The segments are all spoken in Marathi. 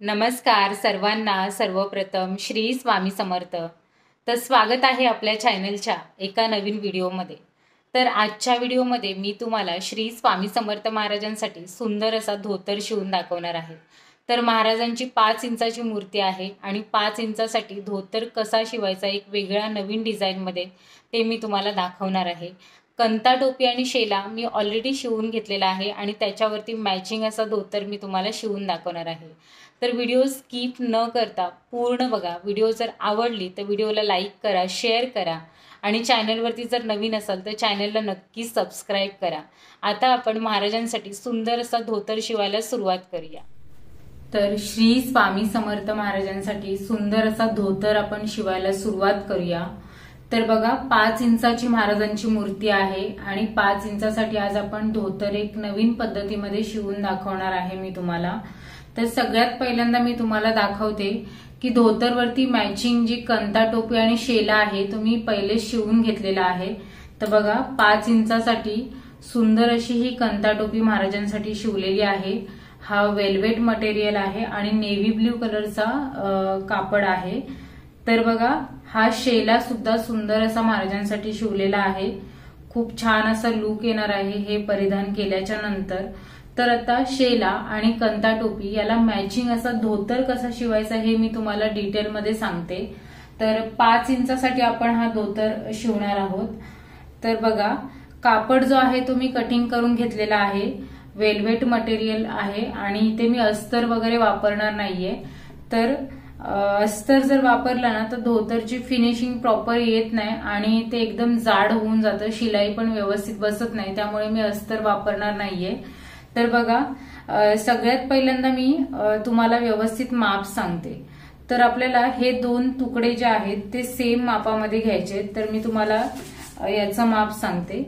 नमस्कार सर्वांना। सर्वप्रथम श्री स्वामी समर्थ। तर स्वागत आहे आपल्या चॅनलच्या एका नवीन व्हिडिओमध्ये। तर आजच्या व्हिडिओमध्ये मी तुम्हाला श्री स्वामी समर्थ महाराजांसाठी सुंदर असा धोतर शिवून दाखवणार आहे। तर महाराजांची 5 इंचाची मूर्ती आहे आणि 5 इंचासाठी धोतर कसा शिवायचा एक वेगळ्या नवीन डिझाईनमध्ये ते मी तुम्हाला दाखवणार आहे। कंता टोपी आणि शेला मी ऑलरेडी शिवून घेतलेला आहे आणि त्याच्यावरती मॅचिंग असा धोतर मी तुम्हाला शिवून दाखवणार आहे। तर व्हिडिओ स्किप न करता पूर्ण बघा। व्हिडिओ जर आवडली तर व्हिडिओला लाईक करा, शेअर करा आणि चॅनलवरती जर नवीन असाल तर चॅनलला नक्की सबस्क्राईब करा। आता आपण महाराजांसाठी सुंदर असा धोतर शिवायला सुरुवात करूया। तर श्री स्वामी समर्थ महाराजांसाठी सुंदर असा धोतर आपण शिवायला सुरुवात करूया। तर बघा 5 इंचाची महाराजांची मूर्ती आहे आणि 5 इंचासाठी आज आपण धोतर एक नवीन पद्धतीमध्ये शिवून दाखवणार आहे मी तुम्हाला। तर सगळ्यात पहिल्यांदा मी तुम्हाला दाखवते की धोतरवरती मॅचिंग जी कंता टोपी आणि शेला आहे तो मी पहिले शिवून घेतलेला आहे। तर बघा 5 इंचासाठी सुंदर अशी ही कंता टोपी महाराजांसाठी शिवलेली आहे। हा वेल्वेट मटेरियल आहे आणि नेव्ही ब्ल्यू कलरचा कापड आहे। तर बघा हा शेला सुद्धा सुंदर असा महाराजांसाठी शिवलेला आहे। खूप छान असा लुक येणार आहे हे परिधान केल्याच्या नंतर। तर आता शेला आणि कंता टोपी याला मॅचिंग असा धोतर कसा शिवायचा हे मी तुम्हाला डिटेलमध्ये सांगते। तर 5 इंचासाठी आपण हा धोतर शिवणार आहोत। तर बघा कापड जो आहे तो मी कटिंग करून घेतलेला आहे। वेल्वेट मटेरियल आहे आणि इथे मी अस्तर वगैरे वापरणार नाहीये। तर अस्तर जर वापरला ना तर धोतरची फिनिशिंग प्रॉपर येत नाही आणि ते एकदम जाड होऊन जातं, शिलाई पण व्यवस्थित बसत नाही, त्यामुळे मी अस्तर वापरणार नाहीये। तर बघा सगळ्यात पहिल्यांदा मी तुम्हाला व्यवस्थित माप सांगते। तर आपल्याला हे 2 तुकडे जे आहेत ते सेम मापामध्ये घ्यायचे। तर मी तुम्हाला याचं माप सांगते।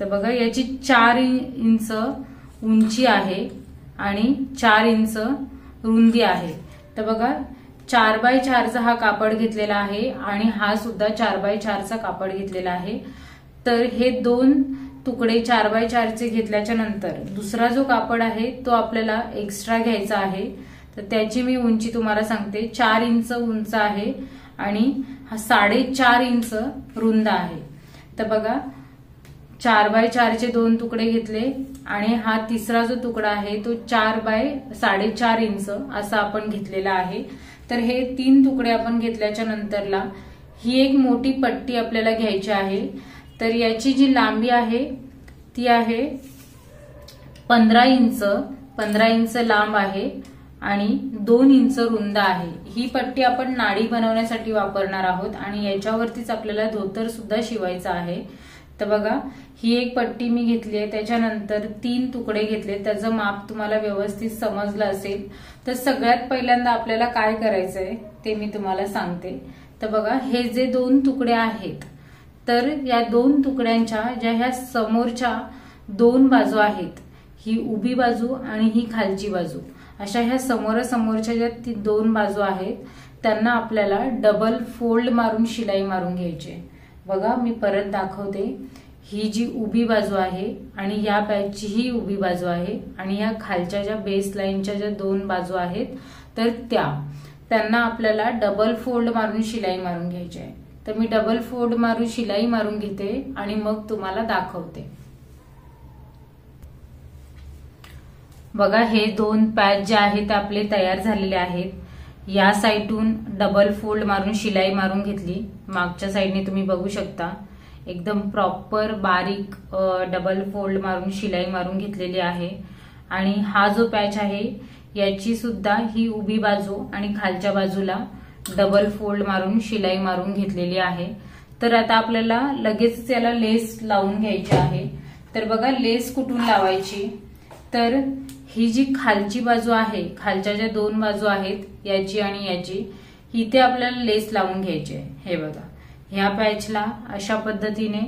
तर बघा याची 4 इंच उंची आहे आणि 4 इंच रुंदी आहे। तर बघा 4x4चा हा कापड घेतलेला आहे आणि हा सुद्धा 4x4चा कापड घेतलेला आहे। तर हे 2 तुकडे 4x4चे घेतल्याच्या नंतर दुसरा जो कापड आहे तो आपल्याला एक्स्ट्रा घ्यायचा आहे। तर त्याची मी उंची तुम्हाला सांगते। 4 इंच उंच आहे आणि हा 4.5 इंच रुंद आहे। तर बघा 4x4चे 2 तुकडे घेतले आणि हा तिसरा जो तुकडा आहे तो 4x4.5 इंच असा आपण घेतलेला आहे। तर हे 3 तुकडे आपण घेतल्याच्या नंतरला ही एक मोठी पट्टी आपल्याला घ्यायची आहे। तर याची जी लांबी आहे ती आहे 15 इंच लांब आहे आणि 2 इंच रुंद आहे। ही पट्टी आपण नाडी बनवण्यासाठी वापरणार आहोत आणि याच्यावरतीच आपल्याला धोतर सुद्धा शिवायचं आहे। तर बघा ही एक पट्टी मी घेतली आहे, त्याच्यानंतर 3 तुकडे घेतले, त्याचं माप तुम्हाला व्यवस्थित समजलं असेल। तर सगळ्यात पहिल्यांदा आपल्याला काय करायचंय ते मी तुम्हाला सांगते। तर बघा हे जे 2 तुकडे आहेत तर या 2 तुकड्यांच्या ज्या ह्या समोरच्या 2 बाजू आहेत, ही उभी बाजू आणि ही खालची बाजू, अशा ह्या समोरासमोरच्या ज्या 2 बाजू आहेत त्यांना आपल्याला डबल फोल्ड मारून शिलाई मारून घ्यायची। बघा मी परत दाखवते। ही जी उभी बाजू आहे आणि या पॅचची ही उभी बाजू आहे आणि या खालच्या ज्या बेस लाईनच्या ज्या 2 बाजू आहेत तर त्यांना आपल्याला डबल फोल्ड मारून शिलाई मारून घ्यायची आहे। तर मी डबल फोल्ड मारून शिलाई मारून घेते आणि मग तुम्हाला दाखवते। बघा हे 2 पॅच जे आहेत ते आपले तयार झालेले आहेत। या साईडून डबल फोल्ड मारून शिलाई मारून घेतली, मागच्या साईडने तुम्ही बघू शकता एकदम प्रॉपर बारीक डबल फोल्ड मारून शिलाई मारून घेतलेली आहे। आणि हा जो पॅच आहे याची सुद्धा ही उभी बाजू आणि खालच्या बाजूला डबल फोल्ड मारून शिलाई मारून घेतलेली आहे। तर आता आपल्याला लगेच याला लेस लावून घ्यायची आहे। तर बघा लेस कुठून लावायची, तर ही जी खालची बाजू आहे, खालच्या ज्या 2 बाजू आहेत याची आणि याची, इथे आपल्याला लेस लावून घ्यायची आहे। हे बघा ह्या पॅचला अशा पद्धतीने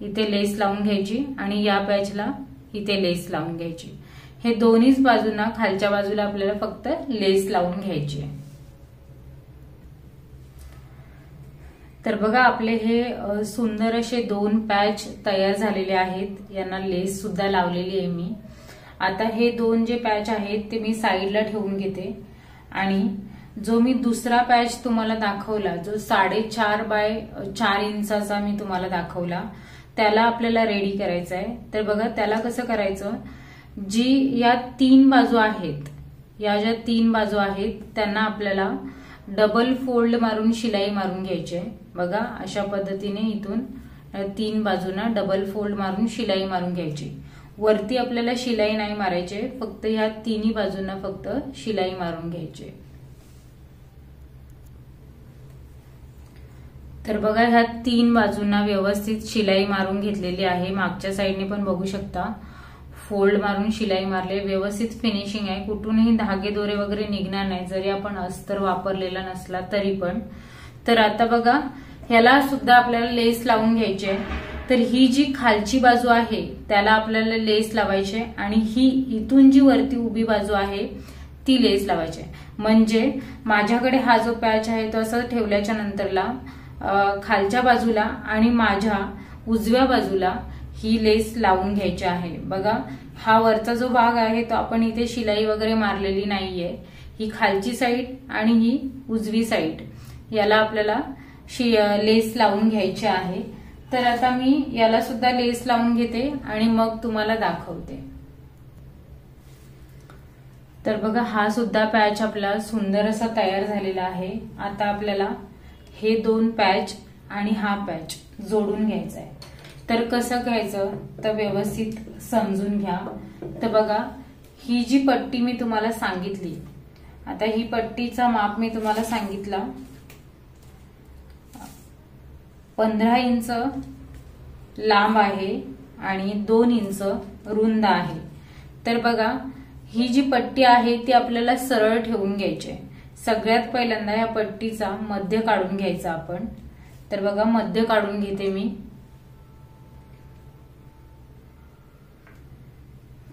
इथे लेस लावून घ्यायची आणि या पॅचला इथे लेस लावून घ्यायची। हे दोन्हीच बाजूंना खालच्या बाजूला आपल्याला फक्त लेस लावून घ्यायची आहे। तर बघा आपले हे सुंदर असे 2 पॅच तयार झालेले आहेत। यांना लेस सुद्धा लावलेली आहे मी। आता हे 2 जे पॅच आहेत ते मी साईडला ठेवून घेते आणि जो मी दुसरा पॅच तुम्हाला दाखवला, जो 4.5 बाय 4 इंचाचा मी तुम्हाला दाखवला, त्याला आपल्याला रेडी करायचा आहे. तर बघा त्याला कसं करायचं, जी या 3 बाजू आहेत, या ज्या 3 बाजू आहेत त्यांना आपल्याला डबल फोल्ड मारून शिलाई मारून घ्यायची आहे. बघा अशा पद्धतीने इथून 3 बाजूंना डबल फोल्ड मारून शिलाई मारून घ्यायची. वरती आपल्याला शिलाई नाही मारायची, फक्त ह्या 3 बाजूंना फक्त शिलाई मारून घ्यायची. तर बघा ह्या 3 बाजूंना व्यवस्थित शिलाई मारून घेतलेली आहे. मागच्या साईडने पण बघू शकता फोल्ड मारून शिलाई मारले, व्यवस्थित फिनिशिंग आहे. कुठूनही धागे दोरे वगैरे निघणार नाही जरी आपण अस्तर वापरलेला नसला तरी पण. तर आता बघा ह्याला सुद्धा आपल्याला लेस लावून घ्यायची आहे. तर ही जी खालची बाजू आहे त्याला आपल्याला लेस लावायची आहे आणि ही इथून जी वरती उभी बाजू आहे ती लेस लावायची आहे. म्हणजे माझ्याकडे हा जो पॅच आहे तो असं ठेवल्याच्या नंतरला खालच्या बाजूला आणि माझ्या उजव्या बाजूला ही लेस लावून घ्यायची आहे. बघा हा वरचा जो भाग आहे तो आपण इथे शिलाई वगैरे मारलेली नाहीये. ही खालची साईड आणि ही उजवी साईड याला आपल्याला लेस लावून घ्यायची आहे. तर आता मी याला सुद्धा लेस लावून घेते आणि मग तुम्हाला दाखवते. तर बघा हा सुद्धा पॅच आपला सुंदर असा तयार झालेला आहे. आता आपल्याला हे 2 पॅच आणि हा पॅच जोडून घ्यायचा आहे. तर कसं घ्यायचं तर व्यवस्थित समजून घ्या. तर बघा ही जी पट्टी मी तुम्हाला सांगितली, आता ही पट्टीचा माप मी तुम्हाला सांगितला 15 इंच लांब आहे आणि 2 इंच रुंद आहे. तर बघा ही जी पट्टी आहे ती आपल्याला सरळ ठेवून घ्यायची आहे. सगळ्यात पहिल्यांदा या पट्टीचा मध्य काढून घ्यायचा आपण. तर बघा मध्य काढून घेते मी.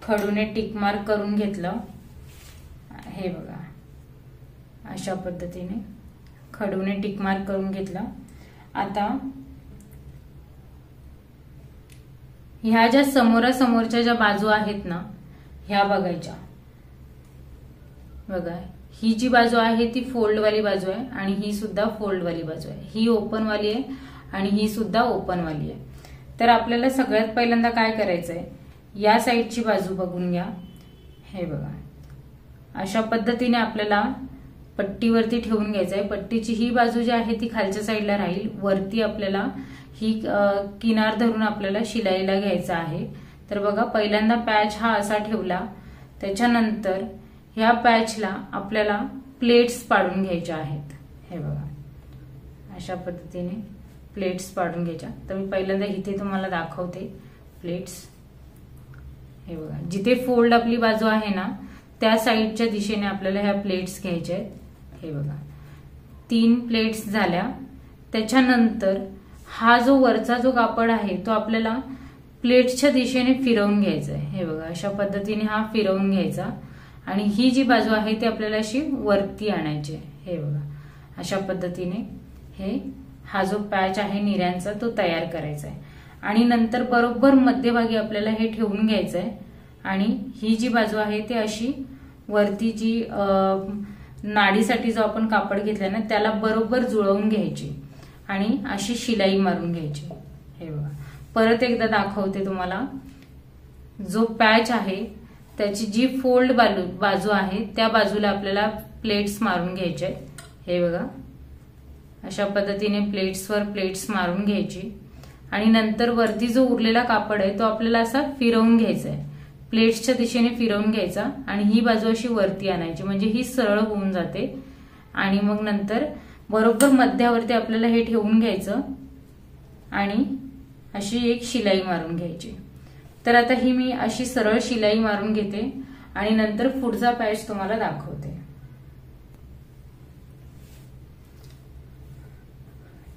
खडूने टिक मार्क करून घेतलं. हे बघा अशा पद्धतीने खडूने टिक मार्क करून घेतलं. आता ह्या ज्या समोरासमोरच्या ज्या बाजू आहेत ना ह्या बघायच्या. बघा ही जी बाजू आहे ती फोल्ड वाली बाजू आहे आणि ही सुद्धा फोल्ड वाली बाजू आहे. ही ओपन वाली आहे आणि ही सुद्धा ओपन वाली आहे. तर आपल्याला सगळ्यात पहिल्यांदा काय करायचंय, या साईडची बाजू बघून घ्या. हे बघा अशा पद्धतीने आपल्याला पट्टीवरती ठेवून घ्यायचं आहे. पट्टीची ही बाजू जी आहे ती खालच्या साईडला राहील. वरती आपल्याला ही किनार धरून आपल्याला शिलाईला घ्यायचं आहे. तर बघा पहिल्यांदा पॅच हा असा ठेवला, त्याच्यानंतर ह्या पॅचला आपल्याला प्लेट्स पाडून घ्यायच्या आहेत. हे बघा अशा पद्धतीने प्लेट्स पाडून घ्यायच्या. तर मी पहिल्यांदा इथे तुम्हाला दाखवते प्लेट्स. हे बघा जिथे फोल्ड आपली बाजू आहे ना त्या साईडच्या दिशेने आपल्याला ह्या प्लेट्स घ्यायच्या आहेत. हे बघा 3 प्लेट्स झाल्या. त्याच्यानंतर हा जो वरचा जो कापड आहे तो आपल्याला प्लेट्सच्या दिशेने फिरवून घ्यायचा आहे. हे बघा अशा पद्धतीने हा फिरवून घ्यायचा आणि ही जी बाजू आहे ती आपल्याला अशी वरती आणायची आहे. हे बघा अशा पद्धतीने हा जो पॅच आहे निऱ्यांचा तो तयार करायचा आहे. आणि नंतर बरोबर मध्यभागी आपल्याला हे ठेवून घ्यायचं आहे आणि ही जी बाजू आहे ती अशी वरती जी नाडीसाठी जो आपण कापड घेतलाय ना त्याला बरोबर जुळवून घ्यायची आणि अशी शिलाई मारून घ्यायची. हे बघा परत एकदा दाखवते तुम्हाला. जो पॅच आहे त्याची जी फोल्ड बाजू आहे त्या बाजूला आपल्याला प्लेट्स मारून घ्यायचे आहेत. हे बघा अशा पद्धतीने प्लेट्सवर प्लेट्स मारून घ्यायची आणि नंतर वरती जो उरलेला कापड आहे तो आपल्याला असा फिरवून घ्यायचा आहे. प्लेट्सच्या दिशेने फिरवून घ्यायचा आणि ही बाजू अशी वरती आणायची म्हणजे ही सरळ होऊन जाते. आणि मग नंतर बरोबर मध्यावरती आपल्याला हे ठेवून घ्यायचं आणि अशी एक शिलाई मारून घ्यायची. तर आता ही मी अशी सरळ शिलाई मारून घेते आणि नंतर पुढचा पॅच तुम्हाला दाखवते.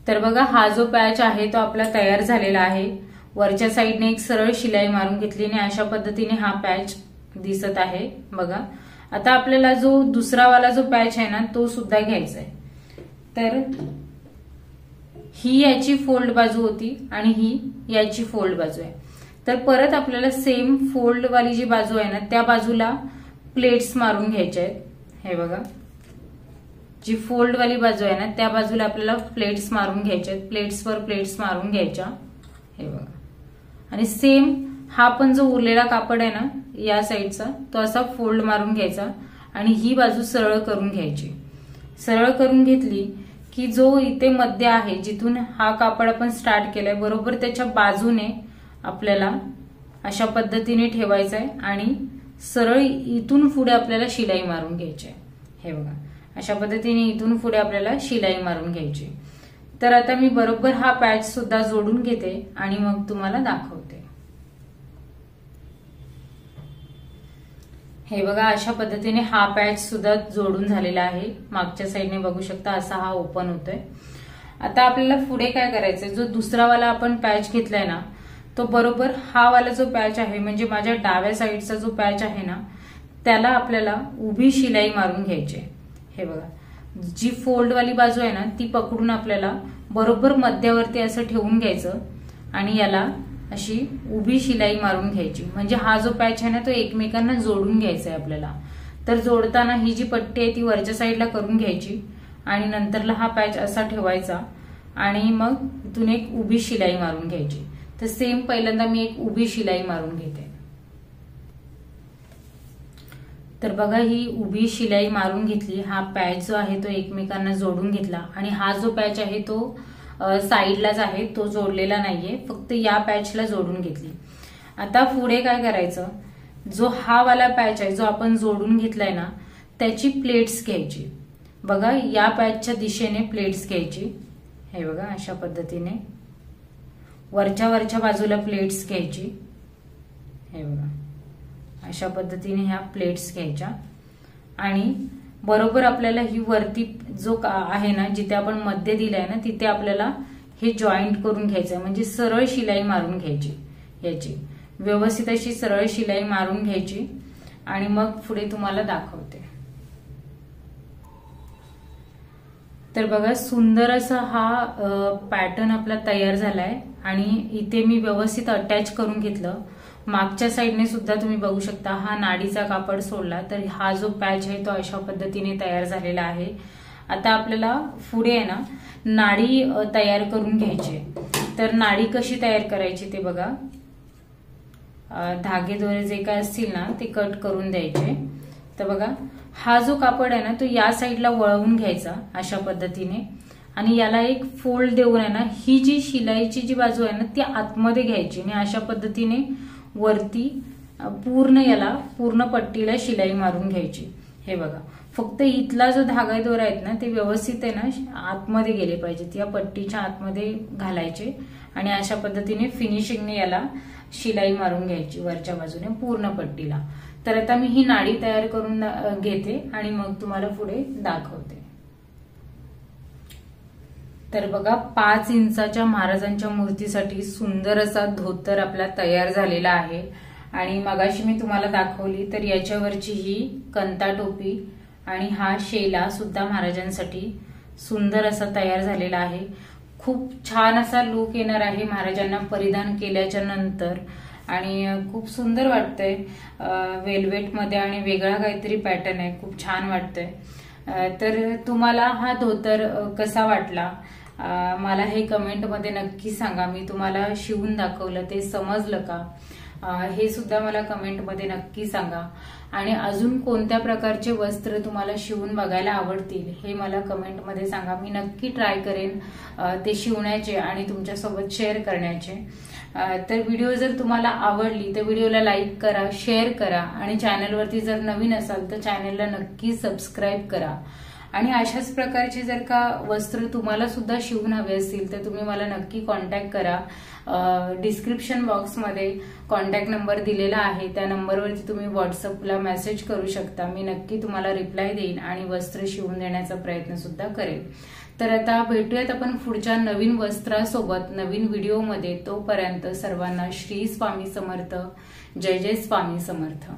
तर बघा हा जो पॅच आहे तो आपला तयार झालेला आहे. वरच्या साईडने एक सरळ शिलाई मारून घेतली आणि अशा पद्धतीने हा पॅच दिसत आहे. बघा आता आपल्याला जो दुसरा वाला जो पॅच आहे ना तो सुद्धा घ्यायचा आहे. तर ही याची फोल्ड बाजू होती आणि ही याची फोल्ड बाजू आहे. तर परत आपल्याला सेम फोल्ड वाली जी बाजू आहे ना त्या बाजूला प्लेट्स मारून घ्यायच्या आहेत. हे बघा जी फोल्ड वाली बाजू आहे ना त्या बाजूला आपल्याला प्लेट्स मारून घ्यायच्या, प्लेट्सवर प्लेट्स मारून घ्यायच्या, हे बघा. आणि सेम हा पण जो उरलेला कापड आहे ना या साईडचा तो असा फोल्ड मारून घ्यायचा आणि ही बाजू सरळ करून घ्यायची. सरळ करून घेतली की जो इथे मध्य आहे जिथून हा कापड आपण स्टार्ट केलाय बरोबर त्याच्या बाजूने आपल्याला अशा पद्धतीने ठेवायचा आहे आणि सरळ इथून पुढे आपल्याला शिलाई मारून घ्यायची आहे. हे बघा अशा पद्धतीने इथून पुढे आपल्याला शिलाई मारून घ्यायची. तर आता मी बरोबर हा पॅच सुद्धा जोडून घेते आणि मग तुम्हाला दाखवते. हे बघा अशा पद्धतीने हा पॅच सुद्धा जोडून झालेला आहे. मागच्या साईडने बघू शकता असा हा ओपन होतोय. आता आपल्याला पुढे काय करायचंय, जो दुसरा वाला आपण पॅच घेतलाय ना तो बरोबर हा वाला जो पॅच आहे म्हणजे माझ्या डाव्या साईडचा जो पॅच आहे ना त्याला आपल्याला उभी शिलाई मारून घ्यायची. हे बघा जी फोल्ड वाली बाजू आहे ना ती पकडून आपल्याला बरोबर मध्यावरती असं ठेवून घ्यायचं आणि याला अशी उभी शिलाई मारून घ्यायची. म्हणजे हा जो पॅच आहे ना तो एकमेकांना जोडून घ्यायचा आहे आपल्याला. तर जोडताना ही जी पट्टी आहे ती वरच्या साईडला करून घ्यायची आणि नंतरला हा पॅच असा ठेवायचा आणि मग इथून एक उभी शिलाई मारून घ्यायची. तर सेम पहिल्यांदा मी एक उभी शिलाई मारून घेते. तर बघा ही उभी शिलाई मारून घेतली. हा पॅच जो आहे तो एकमेकांना जोडून घेतला आणि हा जो पॅच आहे तो साईडलाच आहे, तो जोडलेला नाहीये, फक्त या पॅचला जोडून घेतली. आता पुढे काय करायचं, जो हा वाला पॅच आहे जो आपण जोडून घेतलाय ना त्याची प्लेट्स घ्यायची. बघा या पॅचच्या दिशेने प्लेट्स घ्यायची. हे बघा अशा पद्धतीने वरच्या बाजूला प्लेट्स घ्यायची. हे बघा अशा पद्धतीने ह्या प्लेट्स घ्यायच्या आणि बरोबर आपल्याला ही वरती जो आहे ना जिथे आपण मध्य दिलाय ना तिथे आपल्याला हे जॉईंट करून घ्यायचं. म्हणजे सरळ शिलाई मारून घ्यायची, याची व्यवस्थित अशी सरळ शिलाई मारून घ्यायची आणि मग पुढे तुम्हाला दाखवते. तर बघा सुंदर असा हा पॅटर्न आपला तयार झालाय आणि इथे मी व्यवस्थित अटॅच करून घेतलं. मागच्या साईडने सुद्धा तुम्ही बघू शकता हा नाडीचा कापड सोडला तर हा जो पॅच आहे तो अशा पद्धतीने तयार झालेला आहे. आता आपल्याला पुढे आहे ना नाडी तयार करून घ्यायची. तर नाडी कशी तयार करायची ते बघा, धागे दोरे जे काय असतील ना ते कट करून द्यायचे. तर बघा हा जो कापड आहे ना तो या साईडला वळवून घ्यायचा अशा पद्धतीने आणि याला एक फोल्ड देऊन आहे ना ही जी शिलाईची जी बाजू आहे ना ती आतमध्ये घ्यायची आणि अशा पद्धतीने वरती पूर्ण पट्टीला शिलाई मारून घ्यायची. हे बघा फक्त इथला जो धागा दोरा आहेत ना ते व्यवस्थित आहे ना आतमध्ये गेले पाहिजेत, या पट्टीच्या आतमध्ये घालायचे आणि अशा पद्धतीने फिनिशिंगने याला शिलाई मारून घ्यायची वरच्या बाजूने पूर्ण पट्टीला. तर आता मी ही नाडी तयार करून घेते आणि मग तुम्हाला पुढे दाखवते. तर बघा 5 इंचाच्या महाराजांच्या मूर्तीसाठी सुंदर असा धोतर आपला तयार झालेला आहे. आणि मगाशी मी तुम्हाला दाखवली तर याच्यावरची ही कंता टोपी आणि हा शेला सुद्धा महाराजांसाठी सुंदर असा तयार झालेला आहे. खूप छान असा लुक येणार आहे महाराजांना परिधान केल्याच्या नंतर आणि खूप सुंदर वाटतंय. वेल्वेट मध्ये आणि वेगळा काहीतरी पॅटर्न आहे, खूप छान वाटतंय. तर तुम्हाला हा धोतर कसा वाटला मला हे कमेंटमध्ये नक्की सांगा. मी तुम्हाला शिवून दाखवलं ते समजलं का हे सुद्धा मला कमेंटमध्ये नक्की सांगा. आणि अजून कोणत्या प्रकारचे वस्त्र तुम्हाला शिवून बघायला आवडतील हे मला कमेंटमध्ये सांगा. मी नक्की ट्राय करेन ते शिवण्याचे आणि तुमच्यासोबत शेअर करण्याचे. तर व्हिडिओ जर तुम्हाला आवडली तर व्हिडिओला लाईक करा, शेअर करा आणि चॅनलवरती जर नवीन असाल तर चॅनलला नक्की सबस्क्राईब करा. आणि अशाच प्रकारचे जर का वस्त्र तुम्हाला सुद्धा शिवून हवे असतील तर तुम्ही मला नक्की कॉन्टॅक्ट करा. डिस्क्रिप्शन बॉक्समध्ये कॉन्टॅक्ट नंबर दिलेला आहे, त्या नंबरवरती तुम्ही व्हॉट्सअपला मेसेज करू शकता. मी नक्की तुम्हाला रिप्लाय देईन आणि वस्त्र शिवून देण्याचा प्रयत्न सुद्धा करेन. तर आता भेटूयात आपण पुढच्या नवीन वस्त्रासोबत नवीन व्हिडिओमध्ये. तोपर्यंत सर्वांना श्री स्वामी समर्थ. जय जय स्वामी समर्थ.